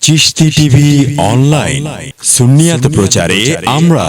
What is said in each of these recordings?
Chishti TV online সুন্নিয়াত প্রচারে আমরা।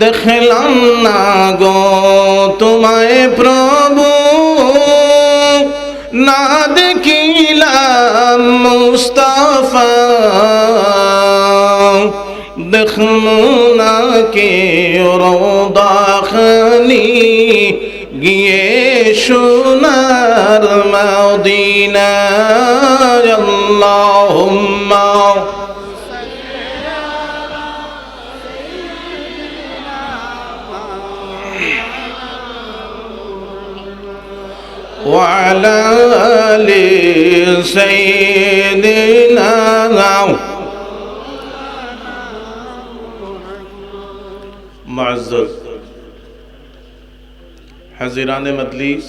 দেখলাম না গো তোমায় প্রভু, না দেখিলাম মুস্তাফা, দেখলাম না কে রওদা খানি গিয়ে সোনার মদিনা। আল্লাহুম্মা وعلى آل سيدنا। معزز حضران مجلس،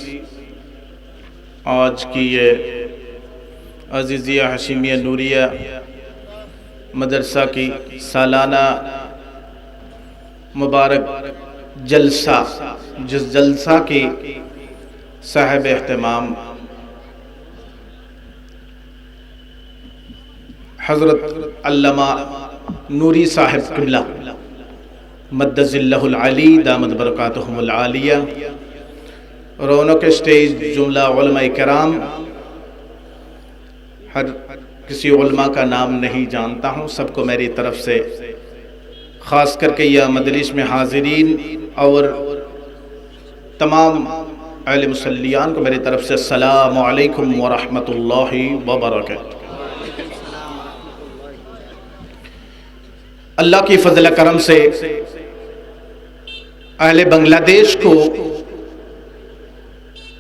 آج کی یہ عزیزیہ ہاشمیہ نوریہ مدرسہ کی سالانہ مبارک جلسہ، جس جلسہ کی صاحب اہتمام حضرت علامہ نوری صاحب قبلہ مدد اللہ العلی دامت برکاتہم العالیہ، رونق اسٹیج جملہ علماء کرام، ہر کسی علماء کا نام نہیں جانتا ہوں، سب کو میری طرف سے خاص کر کے یہ مجلس میں حاضرین اور تمام اہل مسلیان کو میری طرف سے السلام علیکم ورحمۃ اللہ وبرکاتہ۔ اللہ کی فضل کرم سے اہل بنگلہ دیش کو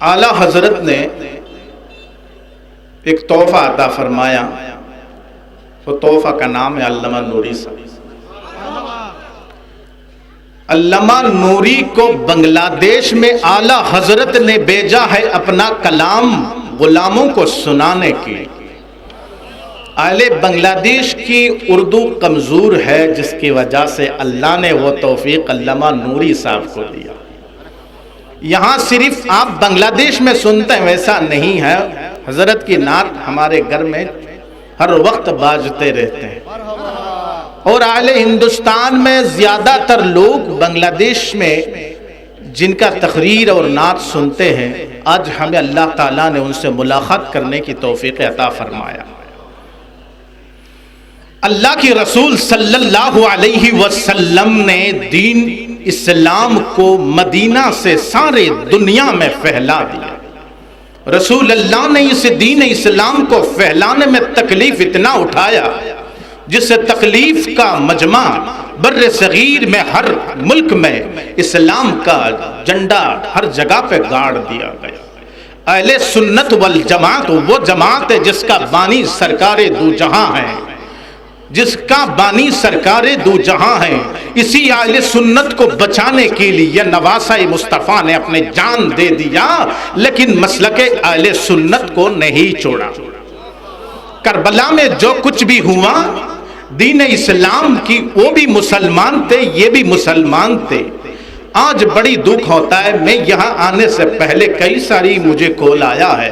اعلیٰ حضرت نے ایک تحفہ عطا فرمایا، وہ تحفہ کا نام ہے علامہ نوری صاحب۔ علامہ نوری کو بنگلہ دیش میں اعلیٰ حضرت نے بھیجا ہے اپنا کلام غلاموں کو سنانے کے لیے۔ اہل بنگلہ دیش کی اردو کمزور ہے، جس کی وجہ سے اللہ نے وہ توفیق علامہ نوری صاحب کو دیا۔ یہاں صرف آپ بنگلہ دیش میں سنتے ہیں ویسا نہیں ہے، حضرت کی نعت ہمارے گھر میں ہر وقت باجتے رہتے ہیں، اور اہل ہندوستان میں زیادہ تر لوگ بنگلہ دیش میں جن کا تقریر اور نعت سنتے ہیں، آج ہمیں اللہ تعالیٰ نے ان سے ملاقات کرنے کی توفیق عطا فرمایا۔ اللہ کی رسول صلی اللہ علیہ وسلم نے دین اسلام کو مدینہ سے سارے دنیا میں پھیلا دیا۔ رسول اللہ نے اس دین اسلام کو پھیلانے میں تکلیف اتنا اٹھایا جس سے تکلیف کا مجمع بر صغیر میں ہر ملک میں اسلام کا جھنڈا ہر جگہ پہ گاڑ دیا گیا۔ اہل سنت والجماعت وہ جماعت ہے جس کا بانی سرکار دو جہاں ہے، جس کا بانی سرکار دو جہاں ہے۔ اسی اہل سنت کو بچانے کے لیے نواسہ مصطفیٰ نے اپنے جان دے دیا، لیکن مسلک اہل سنت کو نہیں چھوڑا۔ کربلا میں جو کچھ بھی ہوا، دین اسلام کی وہ بھی مسلمان تھے، یہ بھی مسلمان تھے۔ آج بڑی دکھ ہوتا ہے، میں یہاں آنے سے پہلے کئی ساری مجھے کال آیا ہے،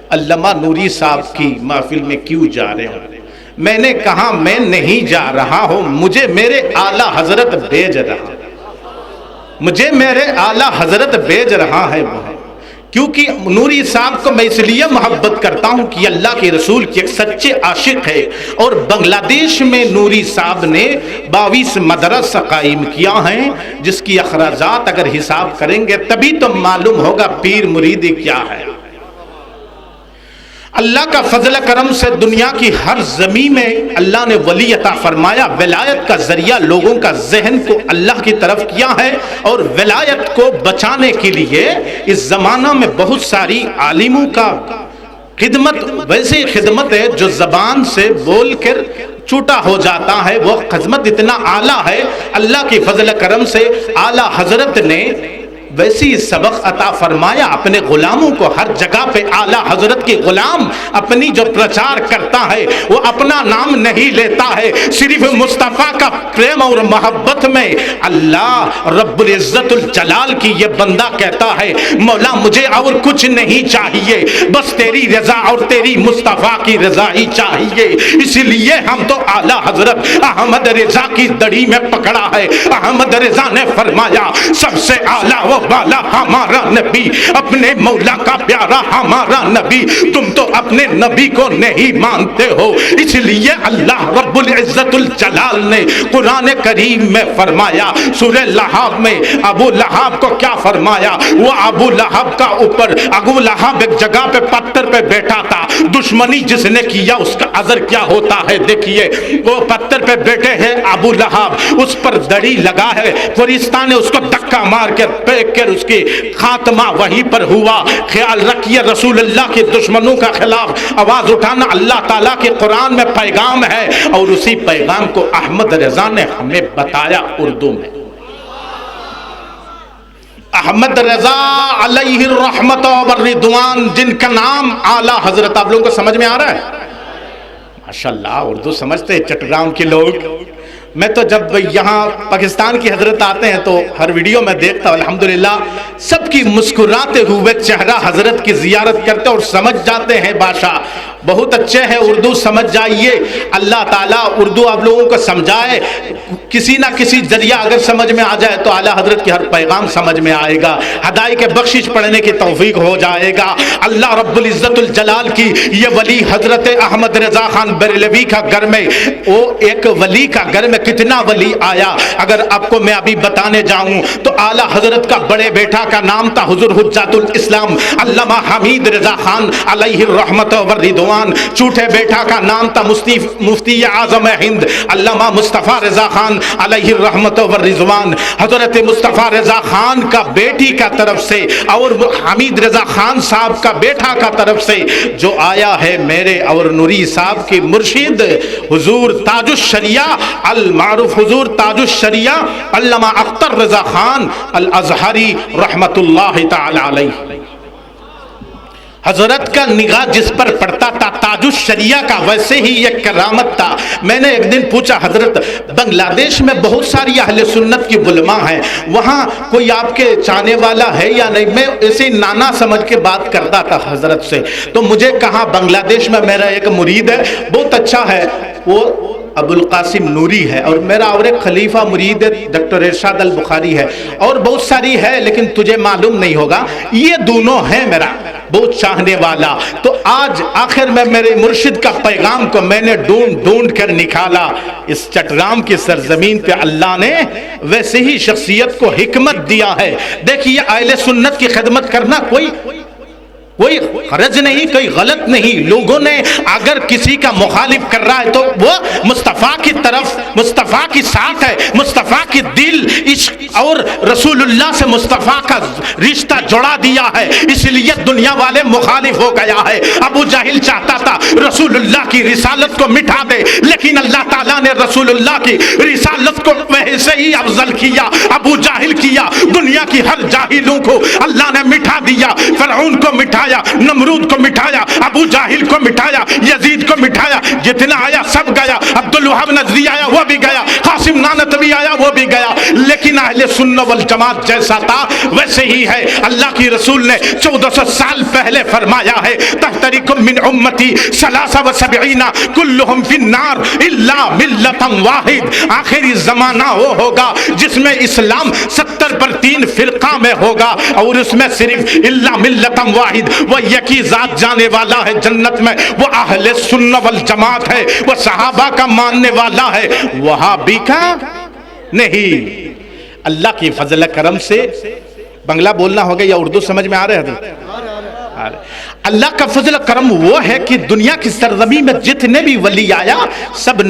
علامہ نوری صاحب کی محفل میں کیوں جا رہے ہو؟ میں نے کہا میں نہیں جا رہا ہوں، مجھے میرے اعلیٰ حضرت بھیج رہا، مجھے میرے اعلیٰ حضرت بھیج رہا ہے وہ، کیونکہ نوری صاحب کو میں اس لیے محبت کرتا ہوں کہ اللہ کے رسول کے ایک سچے عاشق ہے، اور بنگلہ دیش میں نوری صاحب نے 22 مدرسہ قائم کیا ہیں، جس کی اخراجات اگر حساب کریں گے تبھی تو معلوم ہوگا پیر مریدی کیا ہے۔ اللہ کا فضل کرم سے دنیا کی ہر زمین میں اللہ نے ولی عطا فرمایا، ولایت کا ذریعہ لوگوں کا ذہن کو اللہ کی طرف کیا ہے، اور ولایت کو بچانے کے لیے اس زمانہ میں بہت ساری عالموں کا خدمت، ویسی خدمت ہے جو زبان سے بول کر چھوٹا ہو جاتا ہے، وہ خدمت اتنا اعلیٰ ہے۔ اللہ کی فضل کرم سے اعلیٰ حضرت نے ویسی سبق عطا فرمایا اپنے غلاموں کو ہر جگہ پہ۔ اعلیٰ حضرت کی غلام اپنی جو پرچار کرتا ہے وہ اپنا نام نہیں لیتا ہے، صرف مصطفیٰ کا پریم اور محبت میں اللہ رب العزت الجلال کی یہ بندہ کہتا ہے مولا مجھے اور کچھ نہیں چاہیے، بس تیری رضا اور تیری مصطفیٰ کی رضا ہی چاہیے۔ اس لیے ہم تو اعلیٰ حضرت احمد رضا کی دڑی میں پکڑا ہے۔ احمد رضا نے فرمایا سب سے اعلیٰ وہ والا ہمارا نبی، اپنے مولا کا پیارا ہمارا نبی، تم تو اپنے نبی کو نہیں مانتے ہو۔ اس لیے اللہ رب العزت الجلال نے قرآن کریم میں فرمایا، سورہ لہب میں ابو لہب کو کیا فرمایا؟ وہ ابو لہب کا اوپر ابو لہب ایک جگہ پہ پتھر پہ بیٹھا تھا، دشمنی جس نے کیا اس کا اثر کیا ہوتا ہے دیکھیے۔ وہ پتھر پہ بیٹھے ہیں ابو لہب، اس پر دڑی لگا ہے، فرشتہ نے اس کو دھکا مار کر پھینک کر اس کی خاتمہ وہیں پر ہوا۔ خیال رکھیے رسول اللہ کے دشمنوں کا خلاف آواز اٹھانا اللہ تعالیٰ کے قرآن میں پیغام ہے، اور اسی پیغام کو احمد رضا نے ہمیں بتایا اردو میں۔ احمد رضا علیہ الرحمت والرضوان، جن کا نام اعلیٰ حضرت، آپ لوگوں کو سمجھ میں آ رہا ہے؟ ماشاءاللہ اردو سمجھتے ہیں چٹگام کے لوگ، میں تو جب یہاں پاکستان کی حضرت آتے ہیں تو ہر ویڈیو میں دیکھتا ہوں الحمدللہ سب کی مسکراتے ہوئے چہرہ حضرت کی زیارت کرتے اور سمجھ جاتے ہیں بادشاہ بہت اچھے ہیں اردو سمجھ جائیے اللہ تعالیٰ اردو آپ لوگوں کو سمجھائے کسی نہ کسی ذریعہ اگر سمجھ میں آ جائے تو اعلیٰ حضرت کی ہر پیغام سمجھ میں آئے گا ہدایت کے بخشش پڑھنے کی توفیق ہو جائے گا اللہ رب العزت الجلال کی یہ ولی حضرت احمد رضا خان بریلوی کا گھر میں وہ ایک ولی کا گھر میں کتنا ولی آیا اگر آپ کو میں ابھی بتانے جاؤں تو اعلیٰ حضرت کا بڑے بیٹا کا نام تھا حضور حجت الاسلام علامہ حمید رضا خان علیہ الرحمت والرضوان چھوٹے بیٹا کا نام تھا مفتی اعظم ہند علامہ مصطفیٰ رضا خان علیہ الرحمت والرضوان حضرت مصطفیٰ رضا خان کا بیٹی کا طرف سے اور حمید رضا خان صاحب کا بیٹا کا طرف سے جو آیا ہے میرے اور نوری صاحب کی مرشد حضور تاج الشریعہ المعروف حضور تاج الشریعہ علامہ اختر رضا خان الازہری رحمت اللہ تعالی علیہ حضرت کا نگاہ جس پر پڑتا تھا تاج الشریعہ کا ویسے ہی ایک کرامت تھا میں نے ایک دن پوچھا حضرت بنگلہ دیش میں بہت ساری اہل سنت کی علماء ہیں وہاں کوئی آپ کے چاہنے والا ہے یا نہیں میں ایسے نانا سمجھ کے بات کرتا تھا حضرت سے تو مجھے کہا بنگلہ دیش میں میرا ایک مرید ہے بہت اچھا ہے وہ ابو القاسم نوری ہے اور میرا اور ایک خلیفہ مرید ڈاکٹر ارشاد البخاری ہے اور بہت ساری ہے لیکن تجھے معلوم نہیں ہوگا یہ دونوں ہیں میرا بہت چاہنے والا تو آج آخر میں میرے مرشد کا پیغام کو میں نے ڈھونڈ کر نکالا اس چٹرام کی سرزمین پہ اللہ نے ویسے ہی شخصیت کو حکمت دیا ہے دیکھیے اہل سنت کی خدمت کرنا کوئی حرج نہیں کوئی غلط نہیں لوگوں نے اگر کسی کا مخالف کر رہا ہے تو وہ مصطفیٰ کی طرف مصطفیٰ کی ساتھ ہے مصطفیٰ کی دل عشق اور رسول اللہ سے مصطفیٰ کا رشتہ جوڑا دیا ہے اس لیے دنیا والے مخالف ہو گیا ہے ابو جہل چاہتا تھا رسول اللہ کی رسالت کو مٹا دے لیکن اللہ تعالیٰ نے رسول اللہ کی رسالت کو ویسے ہی افضل کیا ابو جہل کیا دنیا کی ہر جاہلوں کو اللہ نے مٹا دیا فرعون کو مٹایا نمرود کو مٹایا ابو جاہل کو مٹایا یزید کو مٹایا جتنا آیا سب گیا عبدالوہاب نجدی آیا وہ بھی گیا قاسم نانوتوی آیا وہ بھی گیا لیکن اہل سنت والجماعت جیسا تھا ویسے ہی ہے اللہ کی رسول نے 1400 سال پہلے فرمایا ہے تحترق من امتی 73 کلہم فی النار الا ملتا واحد آخری زمانہ وہ ہوگا جس میں اسلام 70 پر 3 فرقہ میں ہوگا اور اس میں صرف الا ملتا واحد وہ یکی ذات جانے والا ہے جنت میں وہ اہل سنت والجماعت ہے وہ صحابہ کا ماننے والا ہے وہابی کا نہیں اللہ کی فضل کرم سے بنگلہ بولنا ہوگا یا اردو سمجھ میں آ رہے ہیں اللہ کا فضل کرم وہ ہے کہ دنیا کی سرزمین میں جتنے بھی ولی آیا سب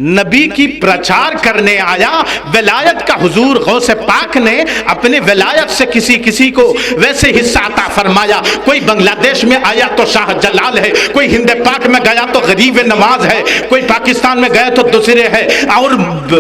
نبی کی پرچار کرنے آیا ولایت کا حضور غوث پاک نے اپنے ولایت سے کسی کو ویسے حصہ عطا فرمایا کوئی بنگلہ دیش میں آیا تو شاہ جلال ہے کوئی ہند پاک میں گیا تو غریب نواز ہے کوئی پاکستان میں گیا تو دوسرے ہے اور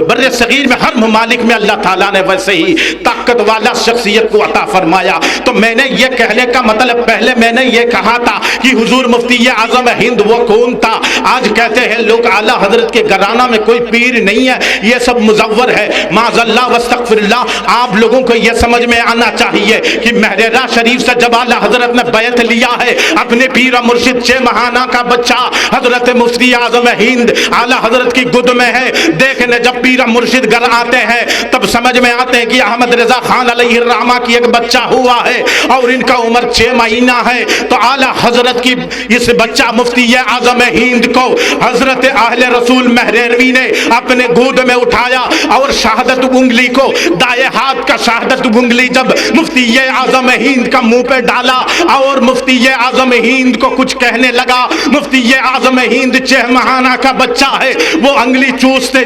بر صغیر میں ہر ممالک میں اللہ تعالیٰ نے ویسے ہی طاقت والا شخصیت کو عطا فرمایا تو میں نے یہ کہنے کا مطلب پہلے میں نے یہ کہا تھا کہ حضور مفتی اعظم ہند وہ کون تھا آج کہتے ہیں لوگ اعلیٰ حضرت کے گھرانہ میں کوئی پیر نہیں ہے یہ سب مزور ہے معاذ اللہ واستغفر اللہ آپ لوگوں کو یہ سمجھ میں آنا چاہیے کہ مہررہ شریف سے جب اعلیٰ حضرت نے بیعت لیا ہے اپنے پیر مرشد 6 ماہانہ کا بچہ حضرت مفتی اعظم ہند اعلیٰ حضرت کی گود میں ہے دیکھنے جب پیر مرشد گھر آتے ہیں تب سمجھ میں آتے ہیں کہ احمد رضا خان علیہ الرحمہ کی ایک بچہ ہوا ہے اور ان کا عمر 6 مہینہ ہے تو اعلیٰ حضرت کی اس بچہ مفتی اعظم ہند کو حضرت اہل رسول مہرروی نے اپنے گود میں اٹھایا اور شہادت انگلی کو دائیں ہاتھ کا شہادت انگلی جب مفتی اعظم ہند کا منہ پہ ڈالا اور مفتی اعظم ہند کو کچھ کہنے لگا مفتی اعظم ہند 6 ماہانہ کا بچہ ہے وہ انگلی چوستے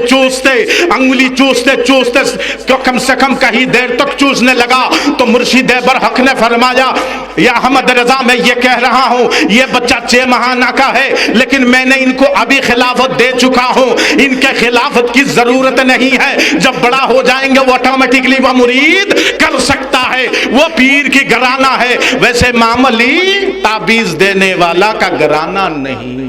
کم سے کم کہیں دیر تک چوسنے لگا تو مرشد برحق نے فرمایا یا احمد رضا میں یہ کہہ رہا ہوں یہ بچہ 6 ماہانہ کا ہے لیکن میں نے ان کو ابھی خلافت دے چکا ہوں ان کے خلافت کی ضرورت نہیں ہے جب بڑا ہو جائیں گے وہ آٹومیٹکلی وہ مرید کر سکتا ہے وہ پیر کی گھرانہ ہے ویسے معمولی تعبیز دینے والا کا گھرانہ نہیں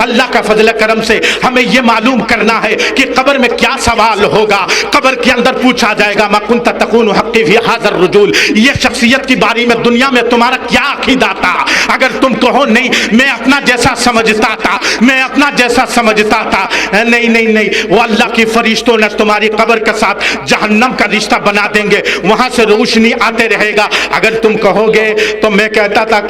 اللہ کا فضل کرم سے ہمیں یہ معلوم کرنا ہے کہ قبر میں کیا سوال ہوگا. قبر کے اندر پوچھا جائے گا ما کنت تکون حقی فی ھذا الرجل, یہ شخصیت کی باری میں دنیا میں تمہارا کیا عقیدہ تھا؟ اگر تم کہو نہیں میں اپنا جیسا سمجھتا تھا, میں اپنا جیسا سمجھتا تھا, نہیں نہیں نہیں, وہ اللہ کی فرشتوں نے تمہاری قبر کے ساتھ جہنم کا رشتہ بنا دیں گے, وہاں سے روشنی آتے رہے گا. اگر تم کہو گے تو میں کہتا تھا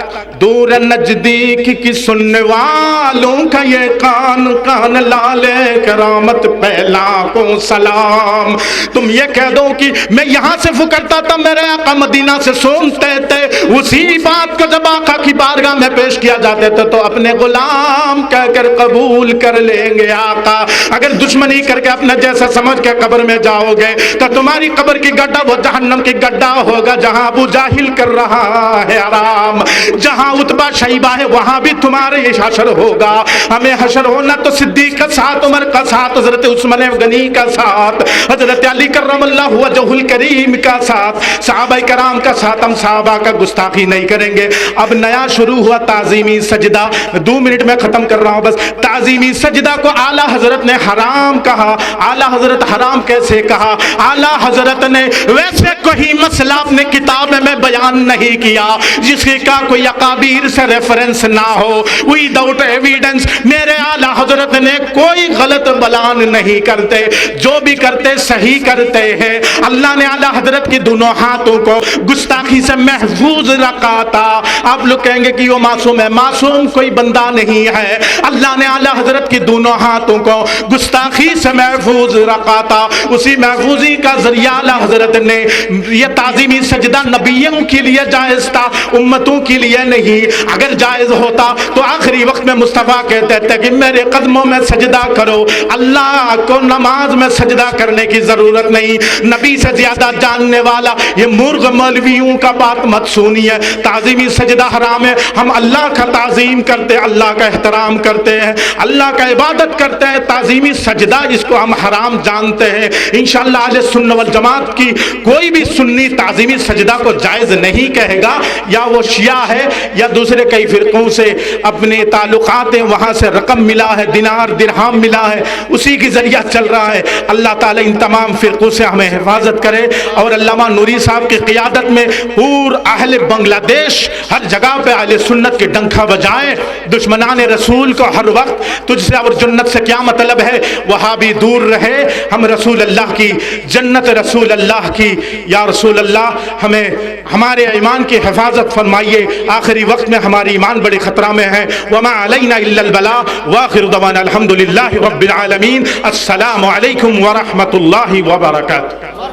دور نزدیک کی سننے والوں کا یہ کان کان لالے کرامت پہلا کو سلام. تم یہ کہہ دو کہ میں یہاں سے فکرتا تھا میرے آقا مدینہ سے سنتے تھے, اسی بات کو جب آقا کی بارگاہ میں پیش کیا جاتے تھے تو اپنے غلام کہہ کر قبول کر لیں گے آقا. اگر دشمنی کر کے اپنے جیسا سمجھ کے قبر میں جاؤ گے تو تمہاری قبر کی گڈھا وہ جہنم کی گڈھا ہوگا جہاں ابو جاہل کر رہا ہے آرام, جہاں عتبہ شیبہ ہے وہاں بھی تمہارے حشر ہوگا. ہمیں حشر ہونا تو صدیق کا ساتھ, عمر کا ساتھ, حضرت عثمان غنی کا ساتھ, حضرت علی کرم اللہ وجہ الکریم کا ساتھ, صحابہ کرام کا ساتھ. ہم صحابہ کا گستاخی نہیں کریں گے. اب نیا شروع ہوا تعظیمی سجدہ, 2 منٹ میں ختم کر رہا ہوں بس. تعظیمی سجدہ کو اعلیٰ حضرت نے حرام کہا. اعلیٰ حضرت حرام کیسے کہا؟ اعلیٰ حضرت نے ویسے کوئی مسئلہ اپنے کتاب میں بیان نہیں کیا جس کا کوئی اکابیر سے ریفرنس نہ ہو, وداؤٹ ایویڈنس. میرے اعلیٰ حضرت نے کوئی غلط بیان نہیں کرتے, جو بھی کرتے صحیح کرتے ہیں. اللہ نے اعلیٰ حضرت کی دونوں ہاتھوں کو گستاخی سے محفوظ رکھا تھا. آپ لوگ کہیں گے کہ وہ معصوم ہے, معصوم کوئی بندہ نہیں ہے. اللہ نے اعلیٰ حضرت کی دونوں ہاتھوں کو گستاخی سے محفوظ رکھا تھا. اسی محفوظی کا ذریعہ اعلیٰ حضرت نے یہ تعظیمی سجدہ نبیوں کے لیے جائز تھا, امتوں کے لیے نہیں. اگر جائز ہوتا تو آخری وقت میں مصطفیٰ کہتے تھے کہ میرے قدموں میں سجدہ کرو, اللہ کو نماز میں سجدہ کرنے کی ضرورت نہیں. نبی سے زیادہ جاننے والا یہ مرغ مولویوں کا بات مت سنیے. تعظیمی سجدہ حرام ہے. ہم اللہ کا تعظیم کرتے ہیں, اللہ کا احترام کرتے ہیں, اللہ کا عبادت کرتے ہیں. تعظیمی سجدہ اس کو ہم حرام جانتے ہیں. انشاءاللہ اہل سنت والجماعت کی کوئی بھی سنی تعظیمی سجدہ کو جائز نہیں کہے گا. یا وہ شیعہ ہے یا دوسرے کئی فرقوں سے اپنے تعلقات ہیں, وہاں سے رقم ملا ہے, دینار درہم ملا ہے, اسی کی ذریعہ چل رہا ہے. اللہ تعالیٰ ان تمام فرقوں سے ہمیں حفاظت کرے. اور علامہ نوری صاحب کی قیادت میں پورا اہل بنگلہ دیش ہر جگہ پہ اہل سنت کے ڈنکا بجائیں. دشمنان رسول کو ہر وقت تجھ سے اور جنت سے کیا مطلب ہے, وہاں بھی دور رہے. ہم رسول اللہ کی جنت, رسول اللہ کی, یا رسول اللہ ہمیں ہمارے ایمان کی حفاظت فرمائیے. آخری وقت میں ہماری ایمان بڑے خطرہ میں ہے. وما علینا الا البلاغ واخر دعوانا الحمدللہ رب العالمین. السلام علیکم ورحمۃ اللہ وبرکاتہ.